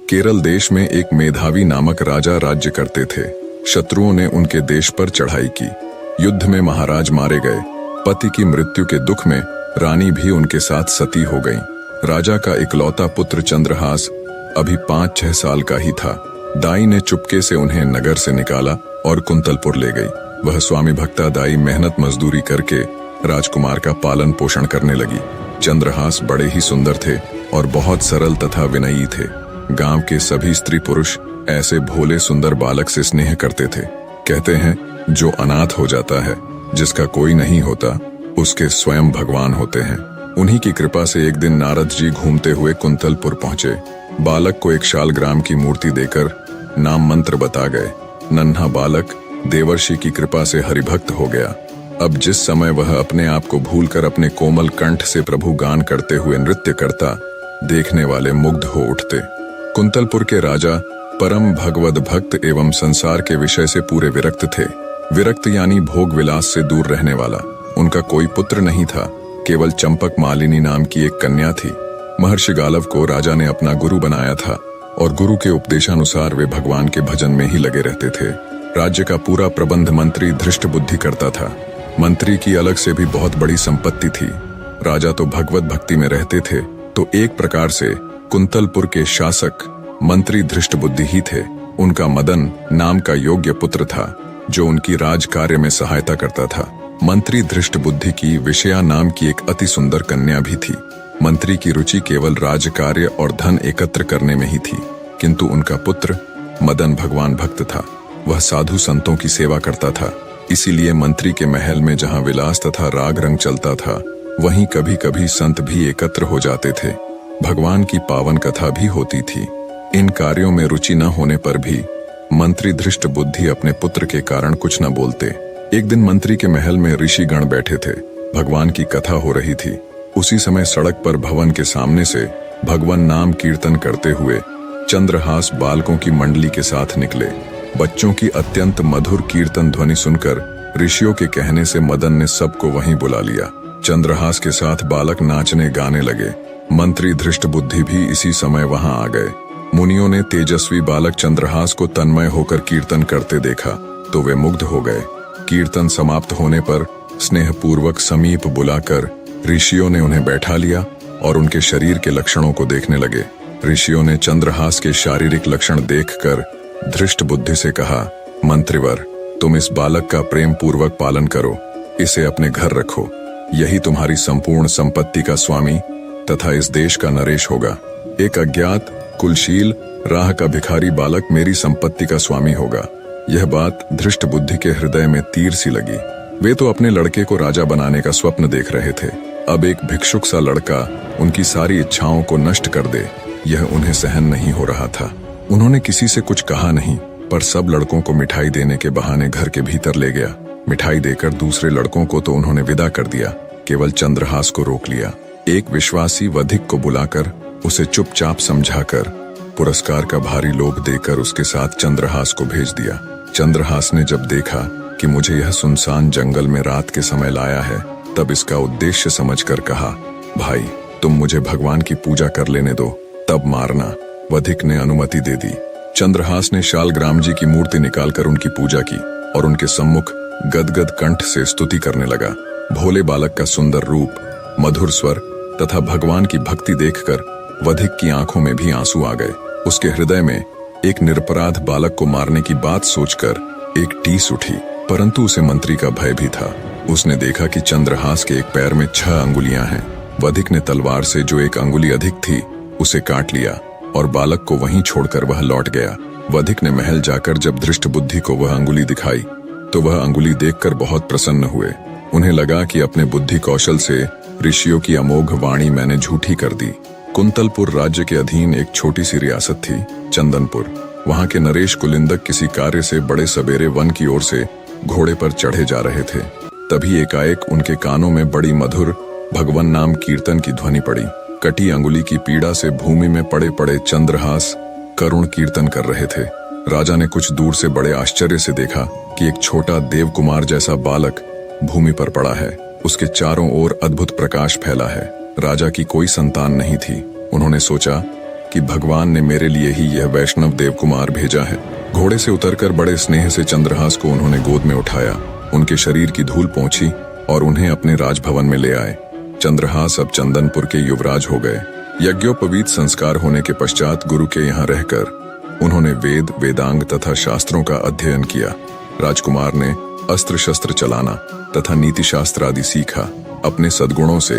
केरल देश में एक मेधावी नामक राजा राज्य करते थे। शत्रुओं ने उनके देश पर चढ़ाई की। युद्ध में महाराज मारे गए। पति की मृत्यु के दुख में रानी भी उनके साथ सती हो गई। राजा का इकलौता पुत्र चंद्रहास अभी 5-6 साल का ही था। दाई ने चुपके से उन्हें नगर से निकाला और कुंतलपुर ले गई। वह स्वामी भक्ता दाई मेहनत मजदूरी करके राजकुमार का पालन पोषण करने लगी। चंद्रहास बड़े ही सुंदर थे और बहुत सरल तथा विनयी थे। गांव के सभी स्त्री पुरुष ऐसे भोले सुंदर बालक से स्नेह करते थे। कहते हैं, जो अनाथ हो जाता है, जिसका कोई नहीं होता, उसके स्वयं भगवान होते हैं। उन्हीं की कृपा से एक दिन नारद जी घूमते हुए कुंतलपुर पहुंचे। बालक को एक शालग्राम की मूर्ति देकर नाम मंत्र बता गए। नन्हा बालक देवर्षि की कृपा से हरिभक्त हो गया। अब जिस समय वह अपने आप को भूलकर अपने कोमल कंठ से प्रभु गान करते हुए नृत्य करता, देखने वाले मुग्ध हो उठते। कुंतलपुर के राजा परम भगवद भक्त एवं संसार के विषय से पूरे विरक्त थे। विरक्त यानी भोग विलास से दूर रहने वाला। उनका कोई पुत्र नहीं था, केवल चंपक मालिनी नाम की एक कन्या थी। महर्षि गालव को राजा ने अपना गुरु बनाया था और गुरु के उपदेशानुसार वे भगवान के भजन में ही लगे रहते थे। राज्य का पूरा प्रबंध मंत्री धृष्ट बुद्धि करता था। मंत्री की अलग से भी बहुत बड़ी संपत्ति थी। राजा तो भगवत भक्ति में रहते थे, तो एक प्रकार से कुंतलपुर के शासक मंत्री धृष्ट बुद्धि ही थे। उनका मदन नाम का योग्य पुत्र था, जो उनकी राज कार्य में सहायता करता था। मंत्री धृष्ट बुद्धि की विषया नाम की एक अति सुंदर कन्या भी थी। मंत्री की रुचि केवल राज कार्य और धन एकत्र करने में ही थी, किंतु उनका पुत्र मदन भगवान भक्त था। वह साधु संतों की सेवा करता था। इसीलिए मंत्री के महल में जहां विलास तथा राग रंग चलता था, वहीं कभी कभी संत भी एकत्र हो जाते थे। भगवान की पावन कथा भी होती थी। इन कार्यों में रुचि न होने पर भी मंत्री धृष्ट बुद्धि अपने पुत्र के कारण कुछ न बोलते। एक दिन मंत्री के महल में ऋषि गण बैठे थे। भगवान की कथा हो रही थी। उसी समय सड़क पर भवन के सामने से भगवान नाम कीर्तन करते हुए चंद्रहास बालकों की मंडली के साथ निकले। बच्चों की अत्यंत मधुर कीर्तन ध्वनि सुनकर ऋषियों के कहने से मदन ने सबको वहीं बुला लिया। चंद्रहास के साथ बालक नाचने गाने लगे। मंत्री धृष्ट बुद्धि भी इसी समय वहां आ गए। मुनियों ने तेजस्वी बालक चंद्रहास को तन्मय होकर कीर्तन करते देखा तो वे मुग्ध हो गए। कीर्तन समाप्त होने पर स्नेहपूर्वक समीप बुलाकर ऋषियों ने उन्हें बैठा लिया और उनके शरीर के लक्षणों को देखने लगे। ऋषियों ने चंद्रहास के शारीरिक लक्षण देखकर धृष्ट बुद्धि से कहा, मंत्रिवर, तुम इस बालक का प्रेम पूर्वक पालन करो, इसे अपने घर रखो। यही तुम्हारी संपूर्ण संपत्ति का स्वामी तथा इस देश का नरेश होगा। एक अज्ञात कुलशील राह का भिखारी बालक मेरी संपत्ति का स्वामी होगा। यह बात धृष्ट बुद्धि के हृदय में तीर सी लगी। वे तो अपने लड़के को राजा बनाने का स्वप्न देख रहे थे। अब एक भिक्षुक सा लड़का उनकी सारी इच्छाओं को नष्ट कर दे, यह उन्हें सहन नहीं हो रहा था। उन्होंने किसी से कुछ कहा नहीं, पर सब लड़कों को मिठाई देने के बहाने घर के भीतर ले गया। मिठाई देकर दूसरे लड़कों को तो उन्होंने विदा कर दिया, केवल चंद्रहास को रोक लिया। एक विश्वासी वधिक को बुलाकर उसे चुपचाप समझाकर पुरस्कार का भारी लोभ देकर उसके साथ चंद्रहास को भेज दिया। चंद्रहास ने जब देखा कि मुझे यह सुनसान जंगल में रात के समय लाया है, तब इसका उद्देश्य समझकर कहा, भाई तुम मुझे भगवान की पूजा कर लेने दो, तब मारना। वधिक ने अनुमति दे दी। चंद्रहास ने शालग्राम जी की मूर्ति निकालकर उनकी पूजा की और उनके सम्मुख गदगद कंठ से स्तुति करने लगा। भोले बालक का सुंदर रूप, मधुर स्वर तथा भगवान की भक्ति देखकर वधिक की आंखों में भी आंसू आ गए। उसके हृदय में एक निरपराध बालक को मारने की बात सोचकर एक टीस उठी, परंतु उसे मंत्री का भय भी था। उसने देखा कि चंद्रहास के एक पैर में 6 अंगुलियां हैं। वधिक ने तलवार से जो एक अंगुली अधिक थी उसे काट लिया और बालक को वहीं छोड़कर वह लौट गया। वधिक ने महल जाकर जब धृष्ट बुद्धि को वह अंगुली दिखाई तो वह अंगुली देखकर बहुत प्रसन्न हुए। उन्हें लगा कि अपने बुद्धि कौशल से ऋषियों की अमोघ वाणी मैंने झूठी कर दी। कुंतलपुर राज्य के अधीन एक छोटी सी रियासत थी, चंदनपुर। वहां के नरेश कुलिंदक किसी कार्य से बड़े सवेरे वन की ओर से घोड़े पर चढ़े जा रहे थे। तभी एकाएक उनके कानों में बड़ी मधुर भगवान नाम कीर्तन की ध्वनि पड़ी। कटी अंगुली की पीड़ा से भूमि में पड़े पड़े चंद्रहास करुण कीर्तन कर रहे थे। राजा ने कुछ दूर से बड़े आश्चर्य से देखा कि एक छोटा देव कुमार जैसा बालक भूमि पर पड़ा है। उसके चारों ओर अद्भुत प्रकाश फैला है। राजा की कोई संतान नहीं थी। उन्होंने सोचा कि भगवान ने मेरे लिए ही यह वैष्णव देवकुमार भेजा है। घोड़े से उतरकर बड़े स्नेह से चंद्रहास को उन्होंने गोद में उठाया, उनके शरीर की धूल पोंछी और उन्हें अपने राजभवन में ले आए। चंद्रहास अब चंदनपुर के युवराज हो गए। यज्ञोपवीत संस्कार होने के पश्चात गुरु के यहाँ रहकर उन्होंने वेद, वेदांग तथा शास्त्रों का अध्ययन किया। राजकुमार ने अस्त्र शस्त्र चलाना तथा नीति शास्त्र आदि सीखा। अपने सद्गुणों से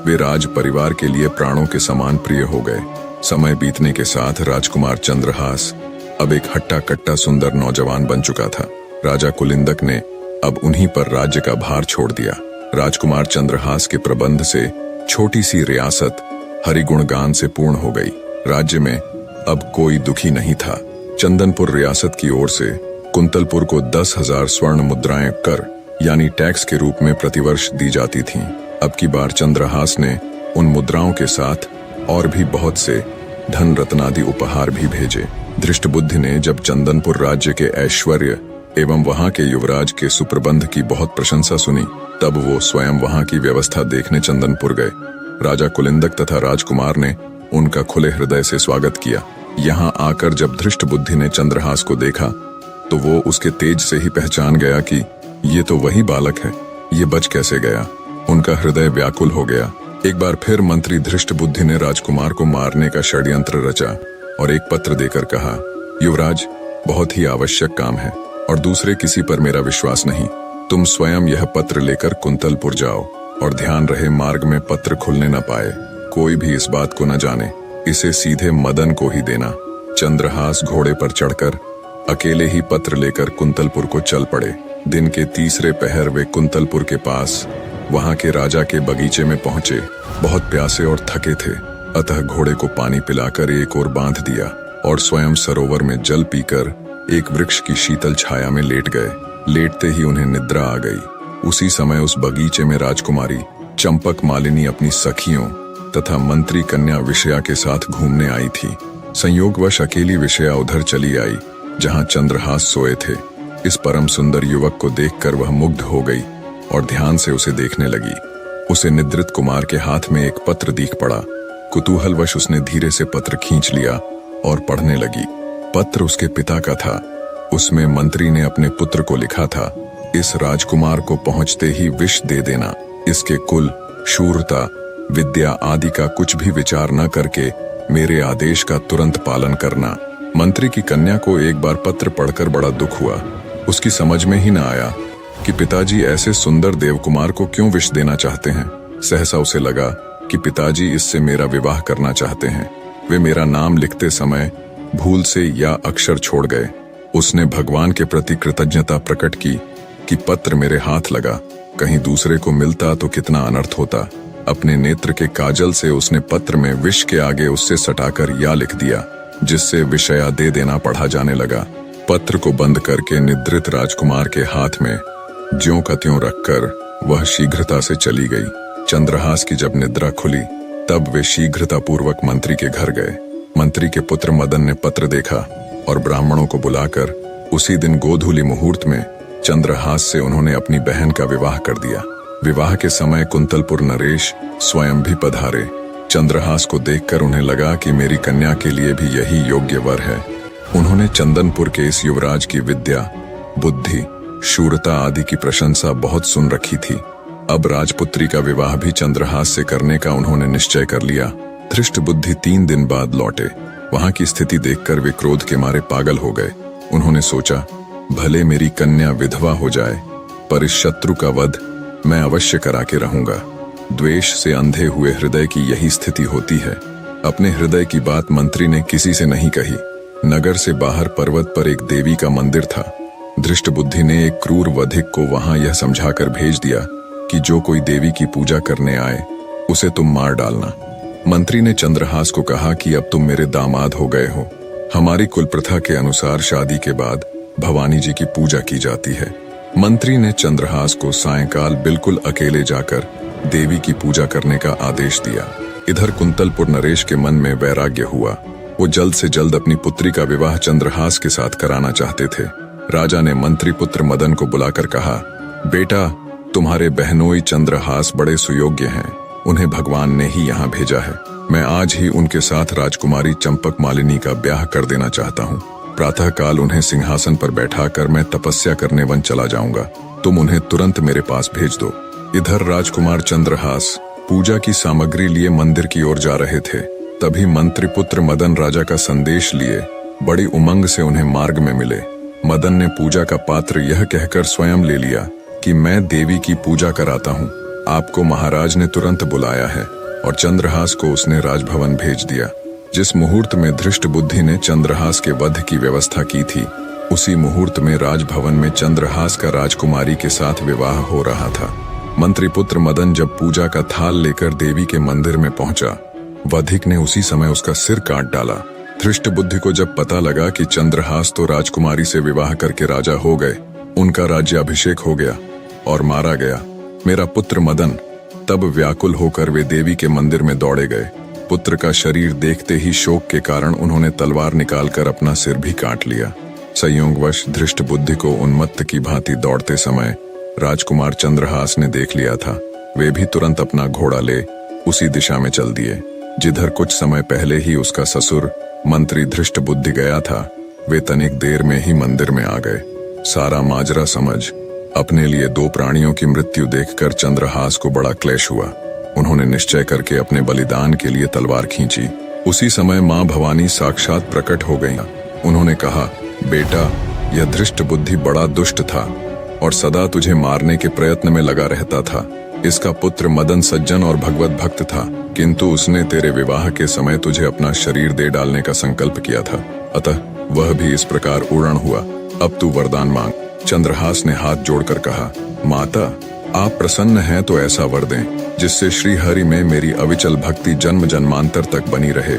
वे राज परिवार के लिए प्राणों के समान प्रिय हो गए। समय बीतने के साथ राजकुमार चंद्रहास अब एक हट्टा कट्टा सुंदर नौजवान बन चुका था। राजा कुलिंदक ने अब उन्हीं पर राज्य का भार छोड़ दिया। राजकुमार चंद्रहास के प्रबंध से छोटी सी रियासत हरिगुण गान से पूर्ण हो गई। राज्य में अब कोई दुखी नहीं था। चंदनपुर रियासत की ओर से कुंतलपुर को 10,000 स्वर्ण मुद्राएं कर यानी टैक्स के रूप में प्रतिवर्ष दी जाती थीं। अब की बार चंद्रहास ने उन मुद्राओं के साथ और भी बहुत से धन रत्नादि उपहार भी भेजे। धृष्टबुद्धि ने जब चंदनपुर राज्य के ऐश्वर्य एवं वहां के युवराज के सुप्रबंध की बहुत प्रशंसा सुनी, तब वो स्वयं वहां की व्यवस्था देखने चंदनपुर गए। राजा कुलिंदक तथा राजकुमार ने उनका खुले हृदय से स्वागत किया। यहाँ आकर जब धृष्टबुद्धि ने चंद्रहास को देखा तो वो उसके तेज से ही पहचान गया कि ये तो वही बालक है, ये बच कैसे गया। उनका हृदय व्याकुल हो गया। एक बार फिर मंत्री धृष्टबुद्धि ने राजकुमार को मारने का षड्यंत्र रचा और एक पत्र देकर कहा, युवराज, बहुत ही आवश्यक काम है और दूसरे किसी पर मेरा विश्वास नहीं। तुम स्वयं यह पत्र लेकर कुंतलपुर जाओ और ध्यान रहे मार्ग में पत्र खुलने न पाए, कोई भी इस बात को न जाने। इसे सीधे मदन को ही देना। चंद्रहास घोड़े पर चढ़कर अकेले ही पत्र लेकर कुंतलपुर को चल पड़े। दिन के तीसरे पहर वे कुंतलपुर के पास वहां के राजा के बगीचे में पहुंचे। बहुत प्यासे और थके थे, अतः घोड़े को पानी पिलाकर एक ओर बांध दिया और स्वयं सरोवर में जल पीकर एक वृक्ष की शीतल छाया में लेट गए। लेटते ही उन्हें निद्रा आ गई। उसी समय उस बगीचे में राजकुमारी चंपक मालिनी अपनी सखियों तथा मंत्री कन्या विषया के साथ घूमने आई थी। संयोगवश अकेली विषया उधर चली आई जहां चंद्रहास सोए थे। इस परम सुंदर युवक को देखकर वह मुग्ध हो गई और ध्यान से उसे देखने लगी। उसे निद्रित कुमार के हाथ में एक पत्र दिख पड़ा। कुतूहलवश उसने धीरे से पत्र खींच लिया और पढ़ने लगी। पत्र उसके पिता का था। उसमें मंत्री ने अपने पुत्र को लिखा था, इस राजकुमार को पहुंचते ही विष दे देना। इसके कुल, शूरता, विद्या आदि का कुछ भी विचार न करके मेरे आदेश का तुरंत पालन करना। मंत्री की कन्या को एक बार पत्र पढ़कर बड़ा दुख हुआ। उसकी समझ में ही न आया कि पिताजी ऐसे सुंदर देवकुमार को क्यों विष देना चाहते हैं। सहसा उसे लगा कि पिताजी इससे मेरा विवाह करना चाहते हैं। वे मेरा नाम लिखते समय भूल से या अक्षर छोड़ गए। उसने भगवान के प्रति कृतज्ञता प्रकट की कि पत्र मेरे हाथ लगा, कहीं दूसरे को मिलता तो कितना अनर्थ होता। अपने नेत्र के काजल से उसने पत्र में विष के आगे उससे सटाकर या लिख दिया, जिससे विषया दे देना पढ़ा जाने लगा। पत्र को बंद करके निद्रित राजकुमार के हाथ में ज्यों का त्यों रखकर वह शीघ्रता से चली गई। चंद्रहास की जब निद्रा खुली तब वे शीघ्रता पूर्वक मंत्री के घर गए। मंत्री के पुत्र मदन ने पत्र देखा और ब्राह्मणों को बुलाकर उसी दिन गोधूली मुहूर्त में चंद्रहास से उन्होंने अपनी बहन का विवाह कर दिया। विवाह के समय कुंतलपुर नरेश स्वयं भी पधारे। चंद्रहास को देखकर उन्हें लगा कि मेरी कन्या के लिए भी यही योग्य वर है। उन्होंने चंदनपुर के इस युवराज की विद्या, बुद्धि, शूरता आदि की प्रशंसा बहुत सुन रखी थी। अब राजपुत्री का विवाह भी चंद्रहास से करने का उन्होंने निश्चय कर लिया। धृष्टबुद्धि 3 दिन बाद लौटे। वहां की स्थिति देखकर वे क्रोध के मारे पागल हो गए। उन्होंने सोचा, भले मेरी कन्या विधवा हो जाए, पर इस शत्रु का वध मैं अवश्य करा के रहूंगा। द्वेष से अंधे हुए हृदय की यही स्थिति होती है। अपने हृदय की बात मंत्री ने किसी से नहीं कही। नगर से बाहर पर्वत पर एक देवी का मंदिर था। धृष्टबुद्धि ने एक क्रूर वधिक को वहां यह समझाकर भेज दिया कि जो कोई देवी की पूजा करने आए उसे तुम मार डालना। मंत्री ने चंद्रहास को कहा कि अब तुम मेरे दामाद हो गए हो। हमारी कुल प्रथा के अनुसार शादी के बाद भवानी जी की पूजा की जाती है। मंत्री ने चंद्रहास को सायंकाल बिल्कुल अकेले जाकर देवी की पूजा करने का आदेश दिया। इधर कुंतलपुर नरेश के मन में वैराग्य हुआ। वो जल्द से जल्द अपनी पुत्री का विवाह चंद्रहास के साथ कराना चाहते थे। राजा ने मंत्री पुत्र मदन को बुलाकर कहा, बेटा, तुम्हारे बहनोई चंद्रहास बड़े सुयोग्य हैं, उन्हें भगवान ने ही यहाँ भेजा है। मैं आज ही उनके साथ राजकुमारी चंपक मालिनी का ब्याह कर देना चाहता हूँ। प्रातःकाल उन्हें सिंहासन पर बैठाकर मैं तपस्या करने वन चला जाऊंगा। तुम उन्हें तुरंत मेरे पास भेज दो। इधर राजकुमार चंद्रहास पूजा की सामग्री लिए मंदिर की ओर जा रहे थे। तभी मंत्री पुत्र मदन राजा का संदेश लिए बड़ी उमंग से उन्हें मार्ग में मिले। मदन ने पूजा का पात्र यह कहकर स्वयं ले लिया कि मैं देवी की पूजा कराता हूँ। आपको महाराज ने तुरंत बुलाया है। और चंद्रहास को उसने राजभवन भेज दिया। जिस मुहूर्त में धृष्ट बुद्धि ने चंद्रहास के वध की व्यवस्था की थी, उसी मुहूर्त में राजभवन में चंद्रहास का राजकुमारी के साथ विवाह हो रहा था। मंत्री पुत्र मदन जब पूजा का थाल लेकर देवी के मंदिर में पहुंचा, वधिक ने उसी समय उसका सिर काट डाला। धृष्ट बुद्धि को जब पता लगा कि चंद्रहास तो राजकुमारी से विवाह करके राजा हो गए, उनका राज्याभिषेक हो गया और मारा गया। मेरा पुत्र मदन, तब व्याकुल होकर वे देवी के मंदिर में दौड़े गए। पुत्र का शरीर देखते ही शोक के कारण उन्होंने तलवार निकालकर अपना सिर भी काट लिया। संयोगवश धृष्ट बुद्धि को उन्मत्त की भांति दौड़ते समय राजकुमार चंद्रहास ने देख लिया था। वे भी तुरंत अपना घोड़ा ले उसी दिशा में चल दिए जिधर कुछ समय पहले ही उसका ससुर मंत्री धृष्ट बुद्धि गया था। वे तनिक देर में ही मंदिर में आ गए। सारा माजरा समझ अपने लिए दो प्राणियों की मृत्यु देखकर चंद्रहास को बड़ा क्लेश हुआ। उन्होंने निश्चय करके अपने बलिदान के लिए तलवार खींची। उसी समय मां भवानी साक्षात प्रकट हो गईं। उन्होंने कहा, बेटा, यह धृष्ट बुद्धि बड़ा दुष्ट था और सदा तुझे मारने के प्रयत्न में लगा रहता था। इसका पुत्र मदन सज्जन और भगवत भक्त था, किंतु उसने तेरे विवाह के समय तुझे अपना शरीर दे डालने का संकल्प किया था। अतः वह भी इस प्रकार उड़न हुआ। अब तू वरदान मांग। चंद्रहास ने हाथ जोड़कर कहा, माता, आप प्रसन्न हैं तो ऐसा वर दें जिससे श्री हरि में मेरी अविचल भक्ति जन्म जन्मांतर तक बनी रहे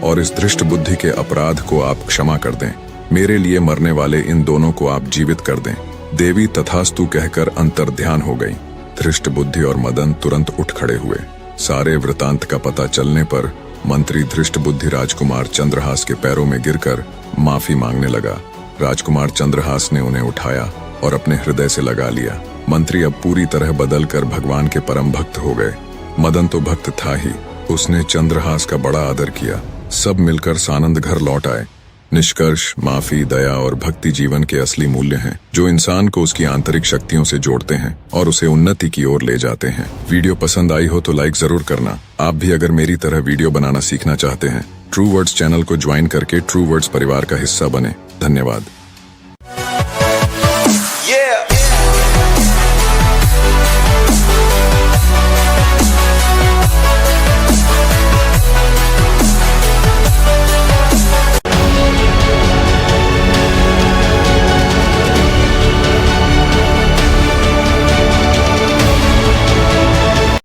और इस धृष्ट बुद्धि के अपराध को आप क्षमा कर दें। मेरे लिए मरने वाले इन दोनों को आप जीवित कर दें। देवी तथास्तु कहकर अंतर्ध्यान हो गई। धृष्ट बुद्धि और मदन तुरंत उठ खड़े हुए। सारे वृतांत का पता चलने पर मंत्री धृष्ट बुद्धि राजकुमार चंद्रहास के पैरों में गिरकर माफी मांगने लगा। राजकुमार चंद्रहास ने उन्हें उठाया और अपने हृदय से लगा लिया। मंत्री अब पूरी तरह बदलकर भगवान के परम भक्त हो गए। मदन तो भक्त था ही, उसने चंद्रहास का बड़ा आदर किया। सब मिलकर सानंद घर लौट आए। निष्कर्ष, माफी, दया और भक्ति जीवन के असली मूल्य हैं, जो इंसान को उसकी आंतरिक शक्तियों से जोड़ते हैं और उसे उन्नति की ओर ले जाते हैं। वीडियो पसंद आई हो तो लाइक जरूर करना। आप भी अगर मेरी तरह वीडियो बनाना सीखना चाहते हैं, ट्रू वर्ड्स चैनल को ज्वाइन करके ट्रू वर्ड्स परिवार का हिस्सा बने। धन्यवाद। Yeah.